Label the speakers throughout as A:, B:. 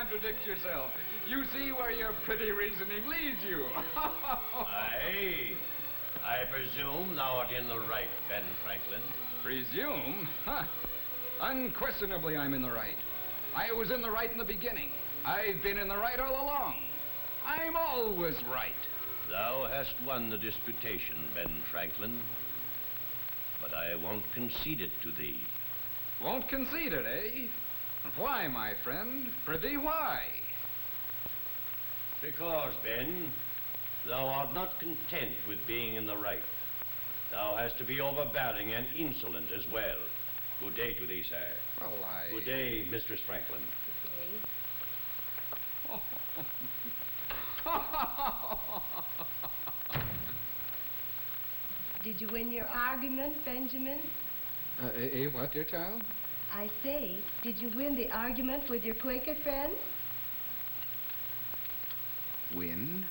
A: contradict yourself. You see where your pretty reasoning leads you.
B: Aye. I presume thou art in the right, Ben Franklin.
A: Presume? Huh. Unquestionably I'm in the right. I was in the right in the beginning. I've been in the right all along. I'm always right.
B: Thou hast won the disputation, Ben Franklin. But I won't concede it to thee.
A: Won't concede it, eh? Why, my friend? Prithee, why?
B: Because, Ben, thou art not content with being in the right. Thou hast to be overbearing and insolent as well. Good day to thee, sir.
A: Well, I...
B: Good day, Mistress Franklin.
C: Good day. Did you win your argument, Benjamin?
A: What, dear child?
C: I say, did you win the argument with your Quaker friend?
A: Win?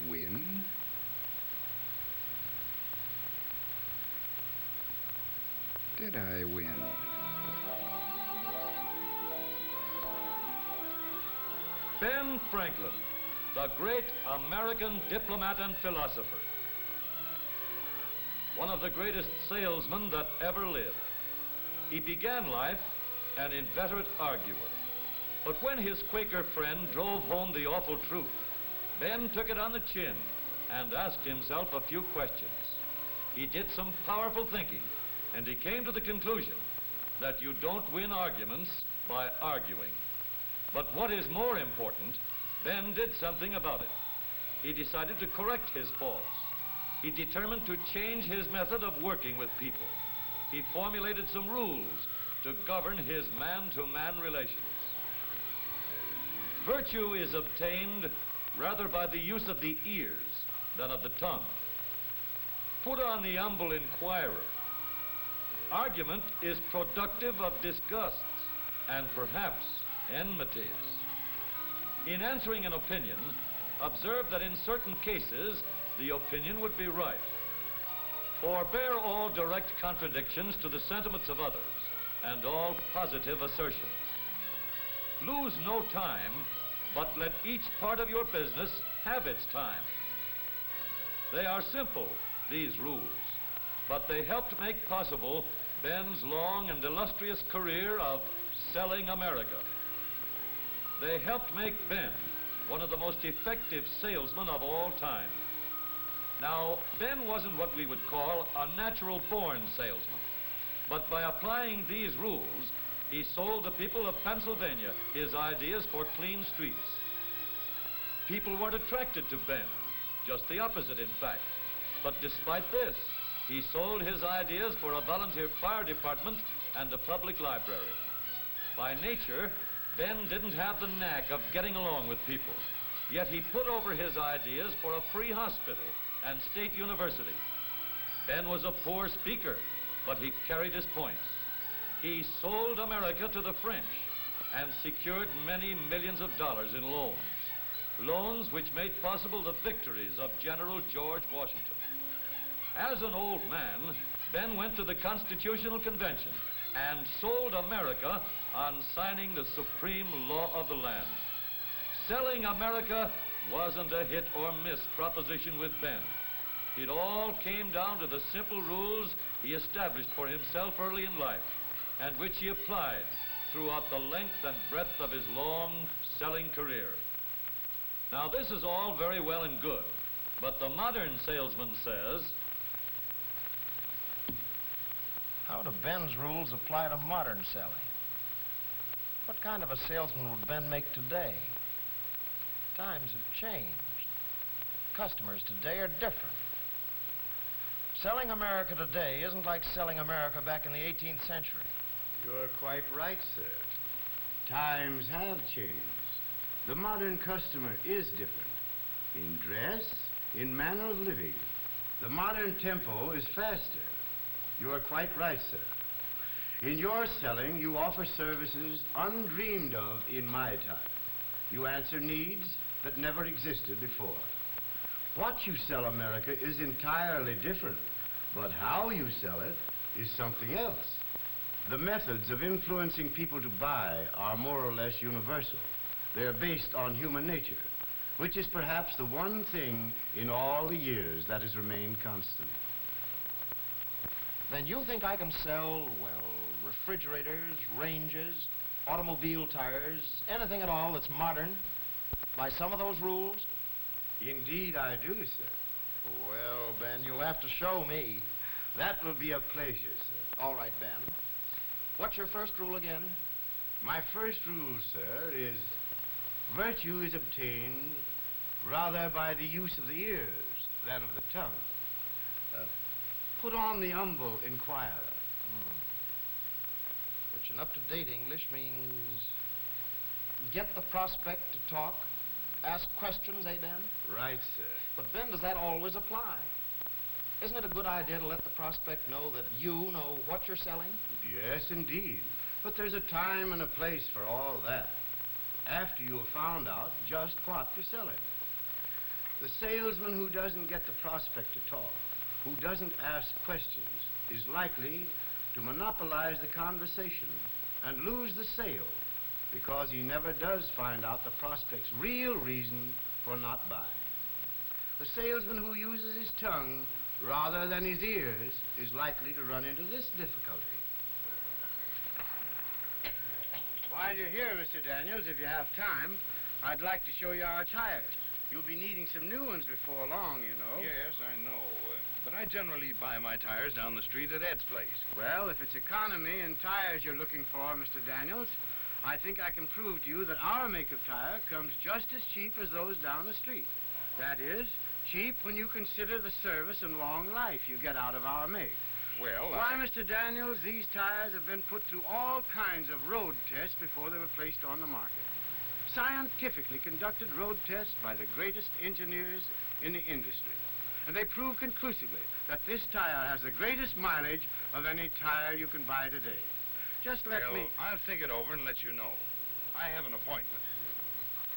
A: Win? Did I win?
D: Ben Franklin, the great American diplomat and philosopher. One of the greatest salesmen that ever lived. He began life an inveterate arguer. But when his Quaker friend drove home the awful truth, Ben took it on the chin and asked himself a few questions. He did some powerful thinking, and he came to the conclusion that you don't win arguments by arguing. But what is more important, Ben did something about it. He decided to correct his faults. He determined to change his method of working with people. He formulated some rules to govern his man-to-man relations. Virtue is obtained rather by the use of the ears than of the tongue. Put on the humble inquirer. Argument is productive of disgusts and perhaps enmities. In answering an opinion, observe that in certain cases, the opinion would be right. Forbear all direct contradictions to the sentiments of others and all positive assertions. Lose no time, but let each part of your business have its time. They are simple, these rules, but they helped make possible Ben's long and illustrious career of selling America. They helped make Ben one of the most effective salesmen of all time. Now, Ben wasn't what we would call a natural-born salesman, but by applying these rules, he sold the people of Pennsylvania his ideas for clean streets. People weren't attracted to Ben, just the opposite, in fact. But despite this, he sold his ideas for a volunteer fire department and a public library. By nature, Ben didn't have the knack of getting along with people, yet he put over his ideas for a free hospital and state university. Ben was a poor speaker, but he carried his points. He sold America to the French and secured many millions of dollars in loans. Loans which made possible the victories of General George Washington. As an old man, Ben went to the Constitutional Convention and sold America on signing the supreme law of the land. Selling America wasn't a hit or miss proposition with Ben. It all came down to the simple rules he established for himself early in life, and which he applied throughout the length and breadth of his long selling career. Now, this is all very well and good, but the modern salesman says,
E: how do Ben's rules apply to modern selling? What kind of a salesman would Ben make today? Times have changed. Customers today are different. Selling America today isn't like selling America back in the 18th century.
F: You're quite right, sir. Times have changed. The modern customer is different. In dress, in manner of living. The modern tempo is faster. You are quite right, sir. In your selling, you offer services undreamed of in my time. You answer needs that never existed before. What you sell America is entirely different, but how you sell it is something else. The methods of influencing people to buy are more or less universal. They're based on human nature, which is perhaps the one thing in all the years that has remained constant.
E: Then you think I can sell, well, refrigerators, ranges, automobile tires, anything at all that's modern by some of those rules?
F: Indeed I do, sir.
E: Well, Ben, you'll have to show me.
F: That will be a pleasure, sir.
E: All right, Ben. What's your first rule again?
F: My first rule, sir, is virtue is obtained rather by the use of the ears than of the tongue. Put on the humble inquirer.
E: Which in up-to-date English means get the prospect to talk, ask questions, eh, Ben?
F: Right, sir.
E: But, Ben, does that always apply? Isn't it a good idea to let the prospect know that you know what you're selling?
F: Yes, indeed. But there's a time and a place for all that. After you have found out just what you're selling. The salesman who doesn't get the prospect to talk, who doesn't ask questions, is likely to monopolize the conversation and lose the sale because he never does find out the prospect's real reason for not buying. The salesman who uses his tongue rather than his ears is likely to run into this difficulty. While you're here, Mr. Daniels, if you have time, I'd like to show you our tires. You'll be needing some new ones before long, you know.
A: Yes, I know. But I generally buy my tires down the street at Ed's place.
F: Well, if it's economy and tires you're looking for, Mr. Daniels, I think I can prove to you that our make of tire comes just as cheap as those down the street. That is, cheap when you consider the service and long life you get out of our make.
A: Well,
F: Why, Mr. Daniels, these tires have been put through all kinds of road tests before they were placed on the market. Scientifically conducted road tests by the greatest engineers in the industry. And they prove conclusively that this tire has the greatest mileage of any tire you can buy today. Just let me...
A: I'll think it over and let you know. I have an appointment.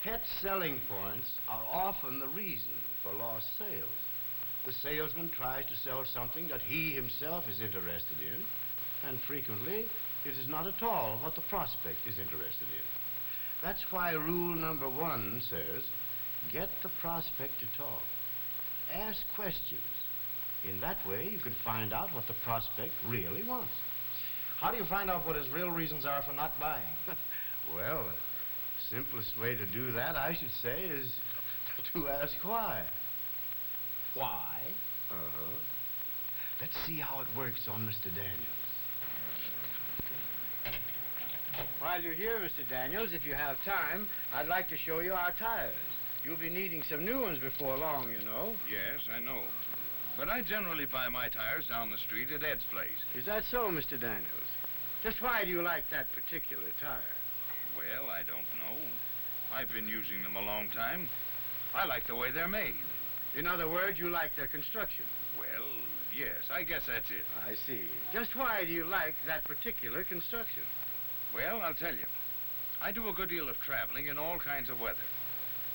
F: Pet selling points are often the reason for lost sales. The salesman tries to sell something that he himself is interested in, and frequently it is not at all what the prospect is interested in. That's why rule number 1 says, get the prospect to talk. Ask questions. In that way, you can find out what the prospect really wants.
E: How do you find out what his real reasons are for not buying?
F: Well, the simplest way to do that, I should say, is to ask why.
E: Why?
F: Uh-huh. Let's see how it works on Mr. Daniels. While you're here, Mr. Daniels, if you have time, I'd like to show you our tires. You'll be needing some new ones before long, you know.
A: Yes, I know. But I generally buy my tires down the street at Ed's place.
F: Is that so, Mr. Daniels? Just why do you like that particular tire?
A: Well, I don't know. I've been using them a long time. I like the way they're made.
F: In other words, you like their construction.
A: Well, yes, I guess that's it.
F: I see. Just why do you like that particular construction?
A: Well, I'll tell you. I do a good deal of traveling in all kinds of weather.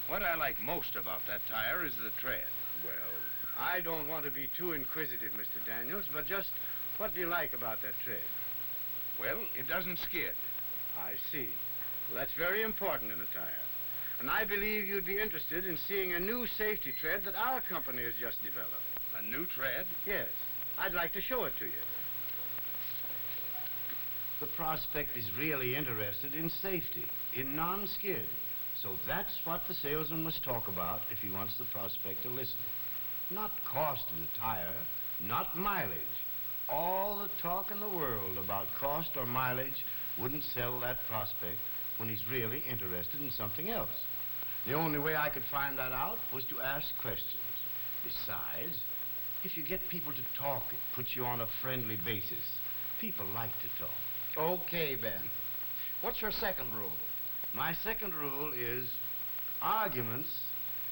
A: What I like most about that tire is the tread.
F: Well, I don't want to be too inquisitive, Mr. Daniels, but just what do you like about that tread?
A: Well, it doesn't skid.
F: I see. Well, that's very important in a tire. And I believe you'd be interested in seeing a new safety tread that our company has just developed.
A: A new tread?
F: Yes. I'd like to show it to you. The prospect is really interested in safety, in non-skid. So that's what the salesman must talk about if he wants the prospect to listen. Not cost of the tire, not mileage. All the talk in the world about cost or mileage wouldn't sell that prospect when he's really interested in something else. The only way I could find that out was to ask questions. Besides, if you get people to talk, it puts you on a friendly basis. People like to talk.
E: Okay, Ben. What's your second rule?
F: My second rule is arguments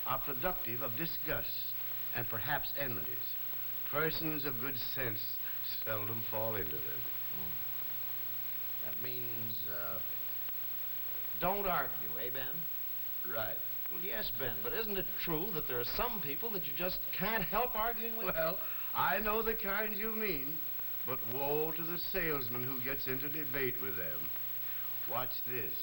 F: are productive of disgust and perhaps enmities. Persons of good sense seldom fall into them.
E: That means, don't argue, eh, Ben?
F: Right.
E: Well, yes, Ben, but isn't it true that there are some people that you just can't help arguing with?
F: Well, I know the kinds you mean, but woe to the salesman who gets into debate with them. Watch this.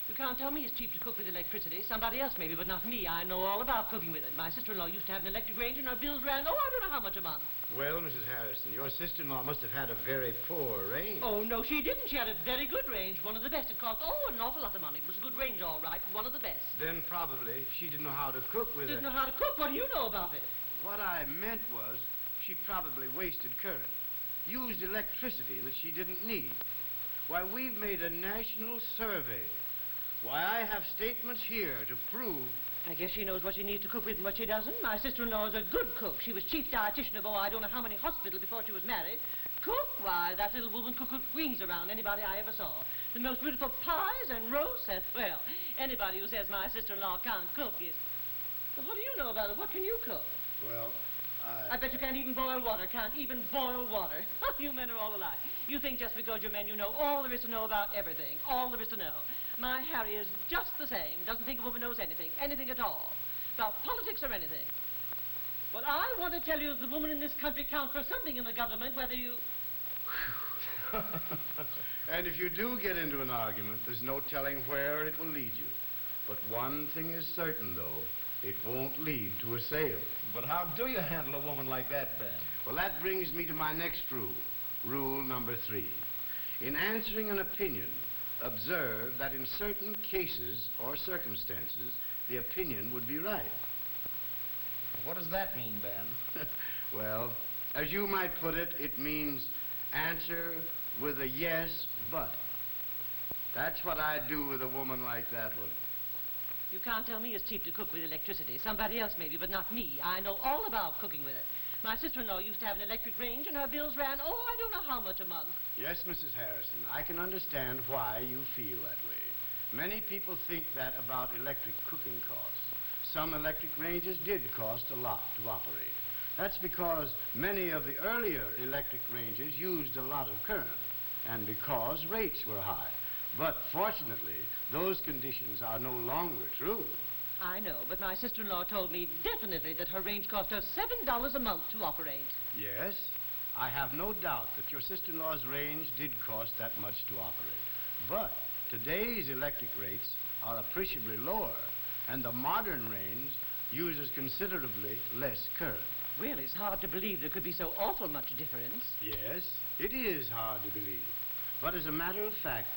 G: You can't tell me it's cheap to cook with electricity. Somebody else maybe, but not me. I know all about cooking with it. My sister-in-law used to have an electric range, and her bills ran, I don't know how much a month.
F: Well, Mrs. Harrison, your sister-in-law must have had a very poor range.
G: Oh, no, she didn't. She had a very good range, one of the best. It cost, an awful lot of money. It was a good range, all right, one of the best.
F: Then probably she didn't know how to cook with it.
G: Didn't know how to cook? What do you know about it?
F: What I meant was she probably wasted current, used electricity that she didn't need. Why, we've made a national survey. Why, I have statements here to prove...
G: I guess she knows what she needs to cook with and what she doesn't. My sister-in-law is a good cook. She was chief dietitian of, I don't know how many hospitals before she was married. Cook? Why, that little woman could cook wings around anybody I ever saw. The most beautiful pies and roasts and, well, anybody who says my sister-in-law can't cook is... Well, what do you know about it? What can you cook?
F: Well,
G: I bet you can't even boil water. Can't even boil water. You men are all alike. You think just because you're men you know all there is to know about everything. All there is to know. My Harry is just the same. Doesn't think a woman knows anything. Anything at all. About politics or anything. Well, I want to tell you that the woman in this country counts for something in the government, whether you...
F: And if you do get into an argument, there's no telling where it will lead you. But one thing is certain, though. It won't lead to a sale.
E: But how do you handle a woman like that, Ben?
F: Well, that brings me to my next rule. Rule number 3. In answering an opinion, observe that in certain cases or circumstances, the opinion would be right.
E: What does that mean, Ben?
F: Well, as you might put it, it means answer with a yes, but. That's what I'd do with a woman like that one.
G: You can't tell me it's cheap to cook with electricity. Somebody else maybe, but not me. I know all about cooking with it. My sister-in-law used to have an electric range, and her bills ran, I don't know how much a month.
F: Yes, Mrs. Harrison, I can understand why you feel that way. Many people think that about electric cooking costs. Some electric ranges did cost a lot to operate. That's because many of the earlier electric ranges used a lot of current, and because rates were high. But fortunately, those conditions are no longer true.
G: I know, but my sister-in-law told me definitely that her range cost her $7 a month to operate.
F: Yes, I have no doubt that your sister-in-law's range did cost that much to operate. But today's electric rates are appreciably lower, and the modern range uses considerably less current.
G: Well, it's hard to believe there could be so awful much difference.
F: Yes, it is hard to believe. But as a matter of fact,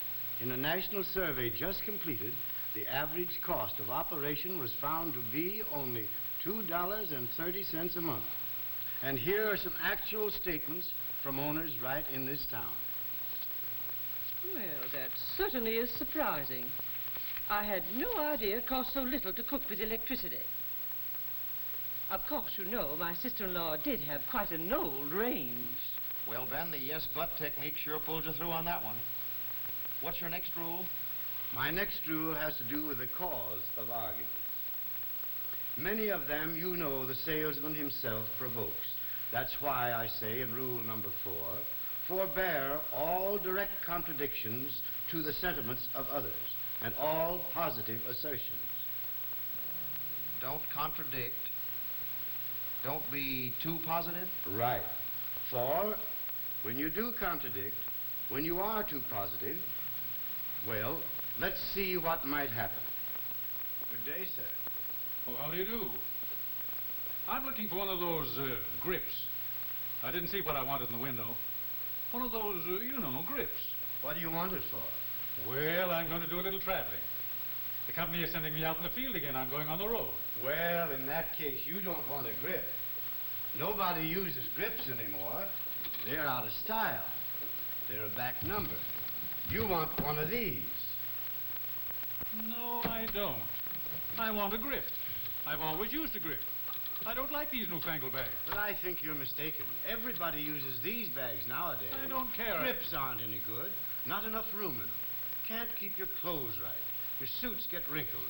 F: in a national survey just completed, the average cost of operation was found to be only $2.30 a month. And here are some actual statements from owners right in this town.
G: Well, that certainly is surprising. I had no idea it cost so little to cook with electricity. Of course, you know, my sister-in-law did have quite an old range.
E: Well, Ben, the yes, but technique sure pulled you through on that one. What's your next rule?
F: My next rule has to do with the cause of arguments. Many of them, you know, the salesman himself provokes. That's why I say in rule number 4, forbear all direct contradictions to the sentiments of others and all positive assertions.
E: Don't contradict. Don't be too positive.
F: Right. For when you do contradict, when you are too positive, well, let's see what might happen. Good day, sir.
H: Oh, how do you do? I'm looking for one of those grips. I didn't see what I wanted in the window. One of those, grips.
F: What do you want it for?
H: Well, I'm going to do a little traveling. The company is sending me out in the field again. I'm going on the road.
F: Well, in that case, you don't want a grip. Nobody uses grips anymore. They're out of style. They're a back number. You want one of these.
H: No, I don't. I want a grip. I've always used a grip. I don't like these newfangled bags.
F: But I think you're mistaken. Everybody uses these bags nowadays.
H: I don't care.
F: Grips aren't any good. Not enough room in them. Can't keep your clothes right. Your suits get wrinkled.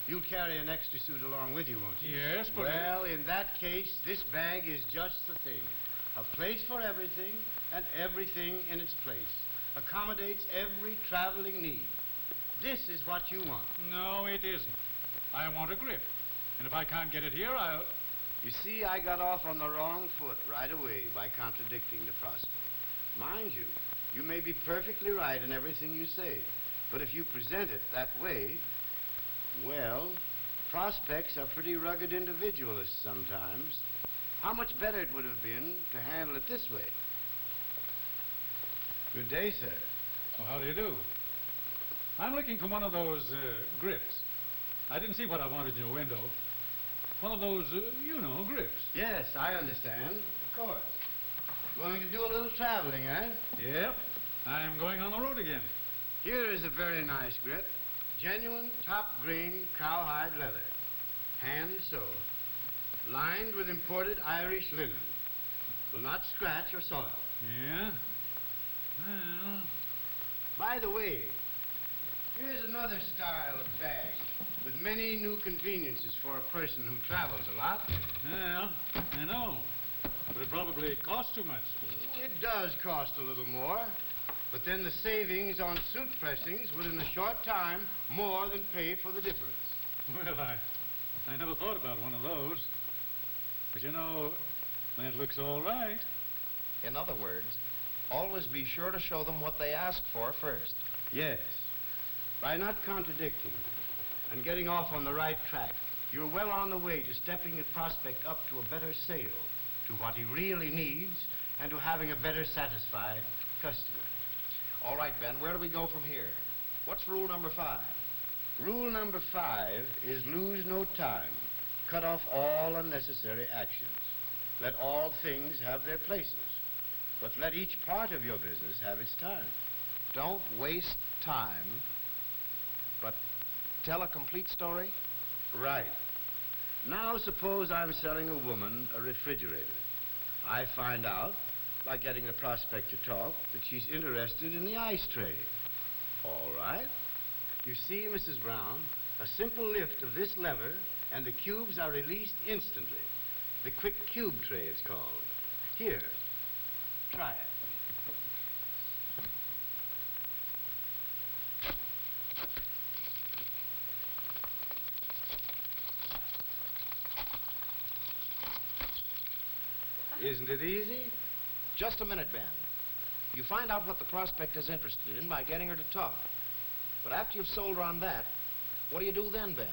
F: You'll carry an extra suit along with you, won't you?
H: Yes, but...
F: Well, in that case, this bag is just the thing. A place for everything, and everything in its place. Accommodates every traveling need. This is what you want.
H: No, it isn't. I want a grip. And if I can't get it here, I'll...
F: You see, I got off on the wrong foot right away by contradicting the prospect. Mind you, you may be perfectly right in everything you say, but if you present it that way, well, prospects are pretty rugged individualists sometimes. How much better it would have been to handle it this way. Good day, sir.
H: Well, how do you do? I'm looking for one of those grips. I didn't see what I wanted in your window. One of those, grips.
F: Yes, I understand. Of course. Going to do a little traveling, eh?
H: Yep. I'm going on the road again.
F: Here is a very nice grip. Genuine top-grain cowhide leather. Hand-sewed. Lined with imported Irish linen. Will not scratch or soil.
H: Yeah? Well...
F: By the way, here's another style of bag with many new conveniences for a person who travels a lot.
H: Well, I know. But it probably costs too much.
F: It does cost a little more, but then the savings on suit pressings would in a short time more than pay for the difference.
H: Well, I never thought about one of those. But that looks all right.
E: In other words, always be sure to show them what they ask for first.
F: Yes. By not contradicting and getting off on the right track, you're well on the way to stepping the prospect up to a better sale, to what he really needs, and to having a better satisfied customer.
E: All right, Ben, where do we go from here? What's rule number 5?
F: Rule number 5 is lose no time. Cut off all unnecessary actions. Let all things have their places. But let each part of your business have its time.
E: Don't waste time, but tell a complete story?
F: Right. Now suppose I'm selling a woman a refrigerator. I find out, by getting the prospect to talk, that she's interested in the ice tray. All right. You see, Mrs. Brown, a simple lift of this lever and the cubes are released instantly. The quick cube tray, it's called. Here, try it. Isn't it easy?
E: Just a minute, Ben. You find out what the prospect is interested in by getting her to talk. But after you've sold her on that, what do you do then, Ben?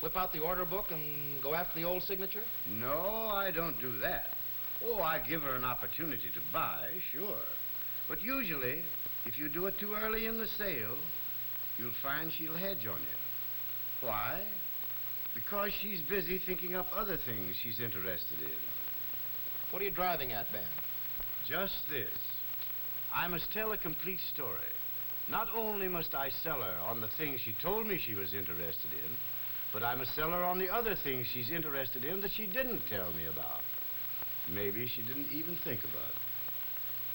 E: Whip out the order book and go after the old signature?
F: No, I don't do that. Oh, I give her an opportunity to buy, sure. But usually, if you do it too early in the sale, you'll find she'll hedge on you. Why? Because she's busy thinking up other things she's interested in.
E: What are you driving at, Ben?
F: Just this. I must tell a complete story. Not only must I sell her on the things she told me she was interested in, but I must sell her on the other things she's interested in that she didn't tell me about. Maybe she didn't even think about.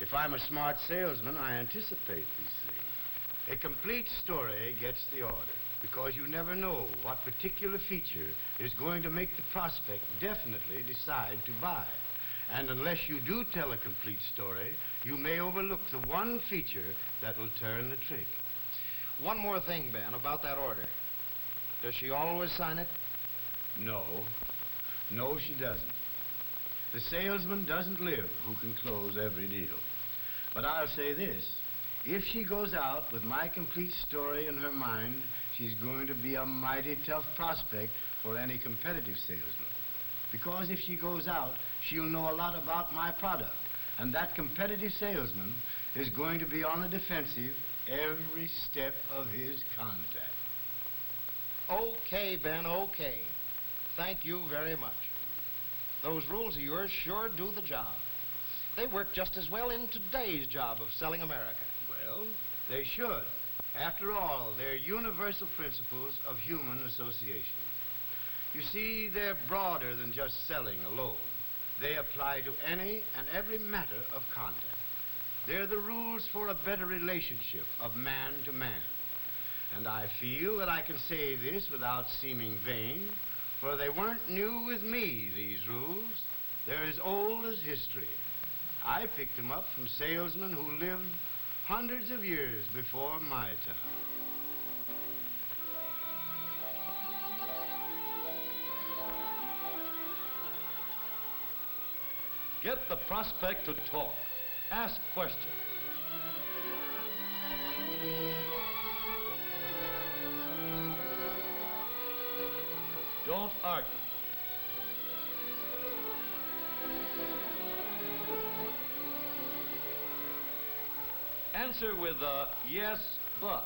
F: If I'm a smart salesman, I anticipate these things. A complete story gets the order, because you never know what particular feature is going to make the prospect definitely decide to buy. And unless you do tell a complete story, you may overlook the one feature that will turn the trick.
E: One more thing, Ben, about that order. Does she always sign it?
F: No. No, she doesn't. The salesman doesn't live who can close every deal. But I'll say this. If she goes out with my complete story in her mind, she's going to be a mighty tough prospect for any competitive salesman. Because if she goes out, she'll know a lot about my product. And that competitive salesman is going to be on the defensive every step of his contact.
E: Okay, Ben, okay. Thank you very much. Those rules of yours sure do the job. They work just as well in today's job of selling America.
F: Well, they should. After all, they're universal principles of human association. You see, they're broader than just selling alone. They apply to any and every matter of contact. They're the rules for a better relationship of man to man. And I feel that I can say this without seeming vain, for they weren't new with me, these rules. They're as old as history. I picked them up from salesmen who lived hundreds of years before my time.
D: Get the prospect to talk. Ask questions. Don't argue. Answer with a yes, but.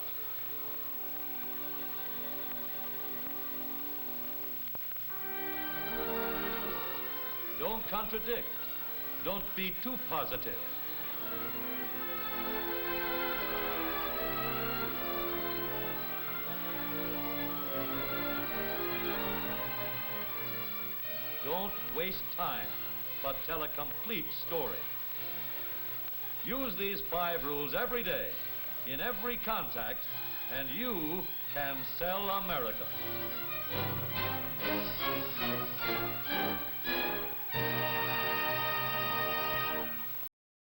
D: Don't contradict. Don't be too positive. Don't waste time, but tell a complete story. Use these 5 rules every day, in every contact, and you can sell America.